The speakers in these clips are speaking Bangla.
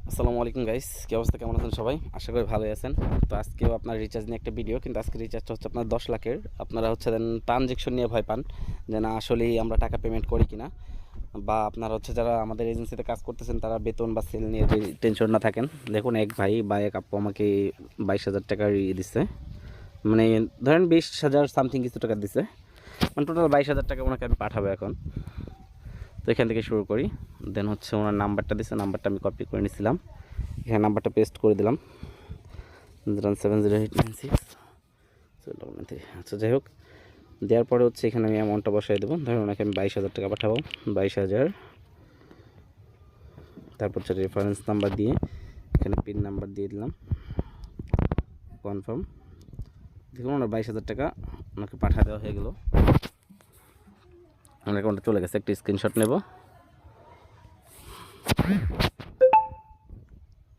আসসালামু আলাইকুম গাইস, কি অবস্থা, কেমন আছেন সবাই? আশা করি ভালোই আছেন। তো আজকেও আপনার রিচার্জ নিয়ে একটা ভিডিও, কিন্তু আজকে রিচার্জটা হচ্ছে আপনার 10 লাখের। আপনারা হচ্ছে দেন ট্রানজেকশন নিয়ে ভয় পান যে না আসলেই আমরা টাকা পেমেন্ট করি কিনা, বা আপনারা হচ্ছে যারা আমাদের এজেন্সিতে কাজ করতেছেন তারা বেতন বা সেল নিয়ে যে টেনশন না থাকেন। দেখুন, এক ভাই বা এক আপু আমাকে 22,000 টাকার দিচ্ছে, মানে ধরেন 20,000 সামথিং কিছু টাকা দিচ্ছে, মানে টোটাল 22,000 টাকা ওনাকে আমি পাঠাবো এখন। তো এখান থেকে শুরু করি। দেন হচ্ছে ওনার নাম্বারটা দিচ্ছে, নাম্বারটা আমি কপি করে নিয়েছিলাম, এখানে নাম্বারটা পেস্ট করে দিলাম 70896। আচ্ছা, যাই হোক, দেওয়ার পরে হচ্ছে এখানে আমি অ্যামাউন্টটা বসাই দেবো। ধরুন ওনাকে আমি 22,000 টাকা পাঠাবো, 22,000। তারপর হচ্ছে রেফারেন্স নাম্বার দিয়ে এখানে পিন নাম্বার দিয়ে দিলাম, কনফার্ম। দেখুন ওনার 22,000 টাকা ওনাকে পাঠা দেওয়া হয়ে গেল, ওনার অ্যাকাউন্টে চলে গেছে। একটা স্ক্রিনশট নেব,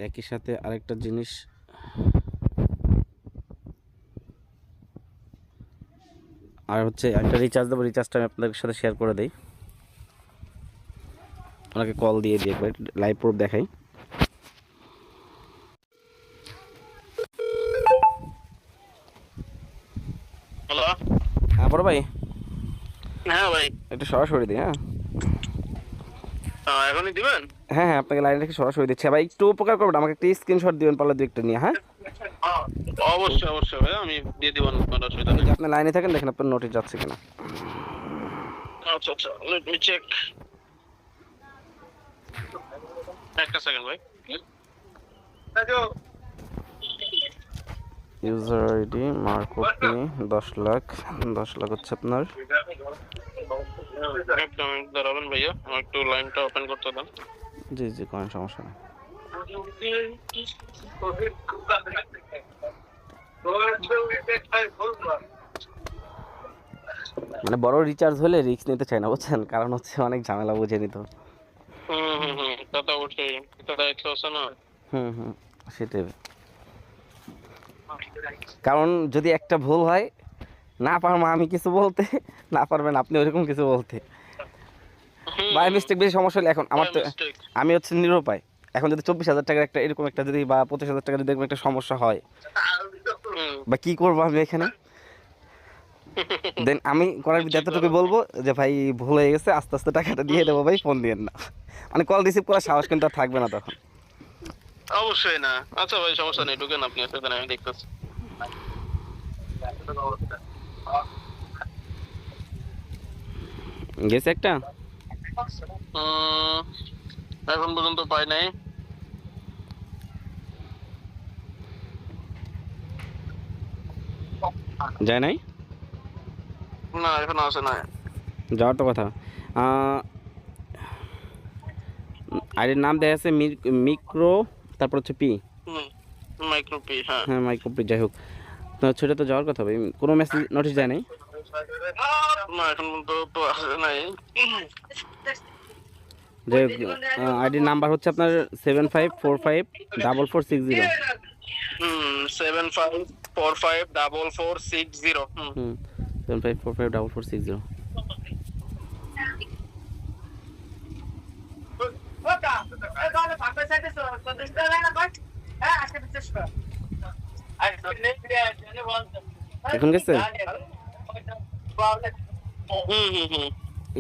একই সাথে আরেকটা জিনিস আর হচ্ছে একটা রিচার্জ দেবো, রিচার্জটা আমি আপনাদের সাথে শেয়ার করে দিই। ওনাকে কল দিয়ে একবার লাইভ প্রুফ দেখাই। হ্যালো। হ্যাঁ বড় ভাই, হ্যাঁ ভাই, একটু সরাসরি দিই। হ্যাঁ এখনই দিবেন? হ্যাঁ হ্যাঁ, আপনাকে লাইন রেখে সরাসরি দিচ্ছি। ভাই একটু উপকার করবেন, আমাকে একটা স্ক্রিনশট দিবেন পারলে দু একটা নিয়ে। হ্যাঁ অবশ্যই অবশ্যই ভাই, আমি দিয়ে দিব, কোনো অসুবিধা এই নেই। যে আপনি লাইনে থাকেন, দেখেন আপনার নোটিশ যাচ্ছে কিনা। আচ্ছা আচ্ছা, লেট মি চেক। একটা সেকেন্ড ভাই। ইউজার আইডি মার্কপি 10 লাখ, 10 লাখ হচ্ছে আপনার। একটা মিনিট দাঁড়াবেন ভাইয়া, আমার একটু লাইনটা ওপেন করতে দেন। জি জি, কোনো সমস্যা নেই। মানে বড় রিচার্জ হলে রিস্ক নিতে চাই না, বুঝছেন, কারণ হচ্ছে অনেক ঝামেলা বুঝে নিত। তা তো অবশ্যই, এটা দায়িত্ব আছে না। হুম হুম, সেটাই। কারণ যদি একটা ভুল হয়, না পারবো আমি কিছু বলতে, না পারবেন আপনি ওইরকম কিছু বলতে। বাই মিস্টেক বেশি সমস্যা হলে এখন আমার বাই তো, মিস্টেক। আমি হচ্ছে নিরুপায়। এখন যদি 24,000 টাকার একটা এরকম একটা যদি বা 25,000 টাকা যদি এরকম একটা সমস্যা হয়, বা কি করবো আমি এখানে, দেন আমি করার বিধি এতটুকু বলবো যে ভাই ভুল হয়ে গেছে, আস্তে আস্তে টাকাটা দিয়ে দেবো ভাই, ফোন দিয়েন না। মানে কল রিসিভ করার সাহস কিন্তু আর থাকবে না তখন। অবশ্যই না। আচ্ছা ভাই, সমস্যা নেই, ঢুকেন আপনি, অসুবিধা নেই, আমি দেখতেছি। গেছে একটা, উম, এখন পর্যন্ত পাই নাই। যায় নাই, না, এখন আসে না। যাওয়ার তো কথা। আইডির নাম দেয়া আছে মিক্রো, তারপর হচ্ছে পি। মাইক্রোপি, হ্যাঁ। হ্যাঁ মাইক্রো পি, যাই হোক। তো সেটা তো যাওয়ার কথা ভাই, কোনো মেসেজ নোটিশ যায় নাই। না, এখন পর্যন্ত তো আসে নাই। যাই হোক, আইডির নাম্বার হচ্ছে আপনার 75454460। 75454460। হুম, 75454460। এখন গেছে,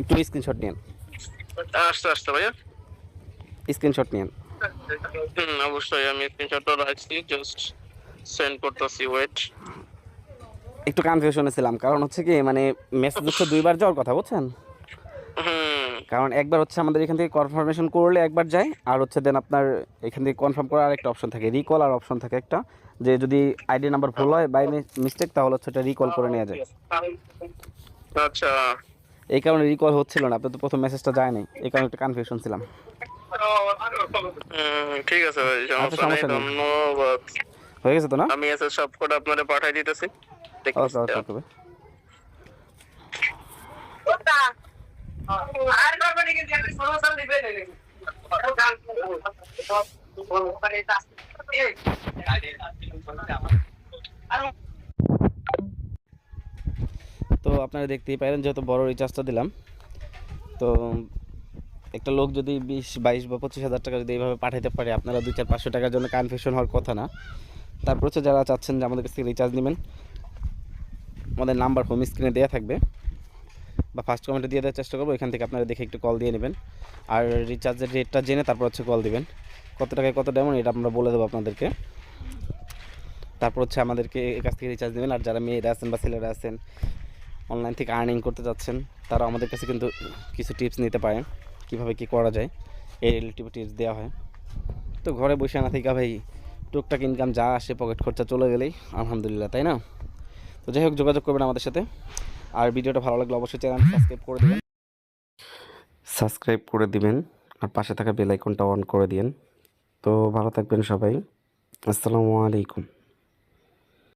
একটু স্ক্রিনশট নিন, আস্তে আস্তে ভাইয়া। স্ক্রিনশট নিন। অবশ্যই আমি স্ক্রিনশটটা রাখছি, জাস্ট সেন্ড করতেছি, ওয়েট। একটু কনফিউশনে ছিলাম, কারণ হচ্ছে কি মানে মেসেজ হচ্ছে দুইবার যাওয়ার কথা, বুঝছেন। কারণ একবার হচ্ছে আমাদের এখান থেকে কনফার্মেশন করলে একবার যায়, আর হচ্ছে দেন আপনার এখান থেকে কনফার্ম করার আরেকটা অপশন থাকে, রিকল আর অপশন থাকে একটা, যে যদি আইডি নাম্বার ভুল হয় বাই মিস্টেক, তাহলে হচ্ছে এটা রিকল করে নেওয়া যায়। আচ্ছা, এই কারণে রিকল হচ্ছিল না, আপনার তো প্রথম মেসেজটা যায় নাই, এই কারণে একটু কনফিউশন ছিলাম। ঠিক আছে ভাই, আচ্ছা সমস্যা নেই, সমস্যা নেই, ধন্যবাদ। হয়ে গেছে তো না? আমি এসে সব কোড আপনাদের পাঠিয়ে দিতেছি, ওকে ওকে ওকে। তো আপনারা দেখতেই পারেন, যেহেতু বড় রিচার্জটা দিলাম, তো একটা লোক যদি 20, 22 বা 25 হাজার টাকা যদি এইভাবে পাঠাতে পারে, আপনারা 200, 400 টাকার জন্য কনফিউশন হওয়ার কথা না। তারপর হচ্ছে যারা চাচ্ছেন যে আমাদের কাছ থেকে রিচার্জ নেবেন, আমাদের নাম্বার হোম স্ক্রিনে দেওয়া থাকবে বা ফার্স্ট কমেন্টে দিয়ে দেওয়ার চেষ্টা করবো, এখান থেকে আপনারা দেখে একটু কল দিয়ে নেবেন। আর রিচার্জের রেটটা জেনে তারপর হচ্ছে কল দিবেন, কত টাকায় কত ডায়মন্ড এটা আমরা বলে দেবো আপনাদেরকে। তারপর হচ্ছে আমাদেরকে এর কাছ থেকে রিচার্জ নেবেন। আর যারা মেয়েরা আছেন বা ছেলেরা আছেন অনলাইন থেকে আর্নিং করতে চাচ্ছেন, তারা আমাদের কাছে কিন্তু কিছু টিপস নিতে পারেন, কীভাবে কী করা যায়, এই রিলেটিভ টিপস দেওয়া হয়। তো ঘরে বসে না থেকে ভাই টুকটাক ইনকাম যা আসে পকেট খরচা চলে গেলেই আলহামদুলিল্লাহ, তাই না? তো যাই হোক, যোগাযোগ করবেন আমাদের সাথে। আর ভিডিওটা ভালো লাগলে অবশ্যই চ্যানেল সাবস্ক্রাইব করে দিবেন আর পাশে থাকা বেল আইকনটা অন করে দিন। তো ভালো থাকবেন সবাই। আসসালামু আলাইকুম।